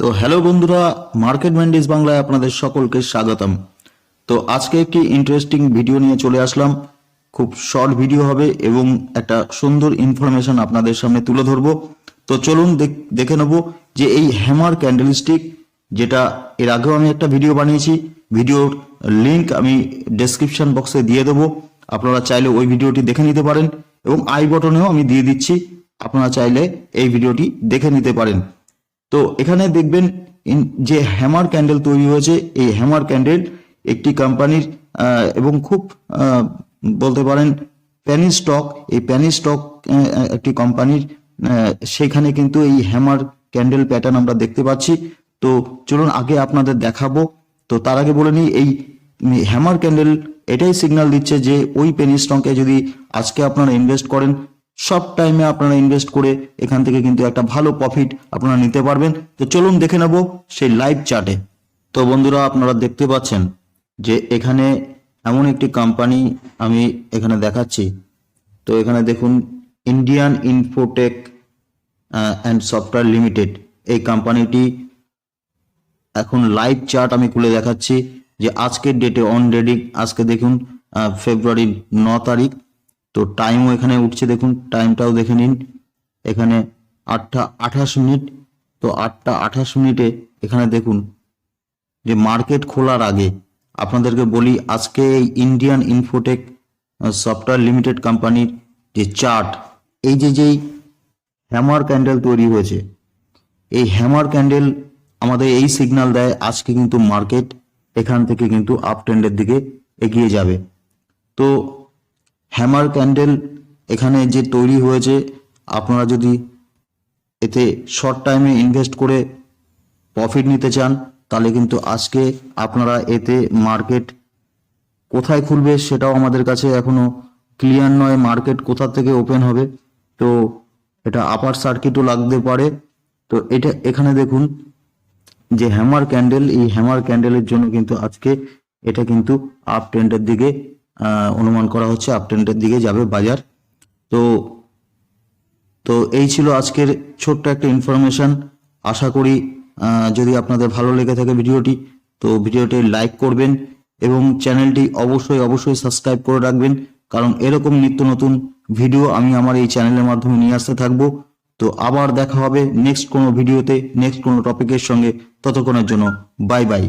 তো হ্যালো বন্ধুরা, market Mandy's বাংলায় আপনাদের সকলকে স্বাগতম। তো আজকে একটি ইন্টারেস্টিং ভিডিও নিয়ে চলে আসলাম। খুব শর্ট ভিডিও হবে এবং একটা সুন্দর ইনফরমেশন আপনাদের সামনে তুলে ধরবো। তো চলুন দেখে নেব যে এই হ্যামার ক্যান্ডেলস্টিক, যেটা এর আগেও আমি একটা ভিডিও বানিয়েছি, ভিডিওর লিংক আমি ডেসক্রিপশন বক্সে দিয়ে দেবো। আপনারা চাইলে ওই ভিডিওটি দেখে নিতে পারেন এবং আই বটনেও আমি দিয়ে দিচ্ছি, আপনারা চাইলে এই ভিডিওটি দেখে নিতে পারেন। তো এখানে দেখবেন যে হ্যামার ক্যান্ডেল তৈরি হয়েছে, এই হ্যামার ক্যান্ডেল একটি কোম্পানির এবং খুব বলতে পারেন প্যানি স্টক, এই প্যানি স্টক একটি কোম্পানির, সেখানে কিন্তু এই হ্যামার ক্যান্ডেল প্যাটার্ন আমরা দেখতে পাচ্ছি। তো চলুন আগে আপনাদের দেখাবো। তো তার আগে বলে নিই, এই হ্যামার ক্যান্ডেল এটাই সিগন্যাল দিচ্ছে যে ওই পেনি স্টকে যদি আজকে আপনারা ইনভেস্ট করেন, সব টাইমে আপনারা ইনভেস্ট করে এখান থেকে কিন্তু একটা ভালো প্রফিট আপনারা নিতে পারবেন। তো চলুন দেখে নেব সেই লাইভ চার্টে। তো বন্ধুরা, আপনারা দেখতে পাচ্ছেন যে এখানে এমন একটি কোম্পানি আমি এখানে দেখাচ্ছি। তো এখানে দেখুন, Indian Infotech and software limited, এই কোম্পানিটি এখন লাইভ চার্ট আমি খুলে দেখাচ্ছি যে আজকের ডেটে অন রেডিং, আজকে দেখুন ফেব্রুয়ারির 9 তারিখ। তো টাইমও এখানে উঠছে, দেখুন টাইমটাও দেখে নিন, এখানে 8টা 28 মিনিট। তো 8টা 28 মিনিটে এখানে দেখুন যে মার্কেট খোলার আগে আপনাদেরকে বলি, আজকে এই ইন্ডিয়ান ইনফোটেক সফটওয়্যার লিমিটেড কোম্পানির যে চার্ট, এই যেই হ্যামার ক্যান্ডেল তৈরি হয়েছে, এই হ্যামার ক্যান্ডেল আমাদের এই সিগন্যাল দেয় আজকে কিন্তু মার্কেট এখান থেকে কিন্তু আপ ট্রেন্ডের দিকে এগিয়ে যাবে। তো হ্যামার ক্যান্ডেল এখানে যে তৈরি হয়েছে, আপনারা যদি এতে শর্ট টাইমে ইনভেস্ট করে প্রফিট নিতে চান, তাহলে কিন্তু আজকে আপনারা এতে মার্কেট কোথায় খুলবে সেটাও আমাদের কাছে এখনো ক্লিয়ার নয়, মার্কেট কোথা থেকে ওপেন হবে। তো এটা আপার সার্কিটও লাগতে পারে। তো এটা এখানে দেখুন যে হ্যামার ক্যান্ডেল, এই হ্যামার ক্যান্ডেলের জন্য কিন্তু আজকে এটা কিন্তু আপ ট্রেন্ডের দিকে অনুমান করা হচ্ছে, আপ ট্রেন্ডের দিকে যাবে বাজার। তো তো এই ছিল আজকের ছোট্ট একটা ইনফরমেশন। আশা করি যদি আপনাদের ভালো লেগে থাকে ভিডিওটি, তো ভিডিওটি লাইক করবেন এবং চ্যানেলটি অবশ্যই সাবস্ক্রাইব করে রাখবেন, কারণ এরকম নিত্য নতুন ভিডিও আমি আমার এই চ্যানেলের মাধ্যমে নিয়ে আসতে থাকবো। তো আবার দেখা হবে নেক্সট কোনো ভিডিওতে, নেক্সট কোনো টপিকের সঙ্গে। ততক্ষণের জন্য বাই বাই।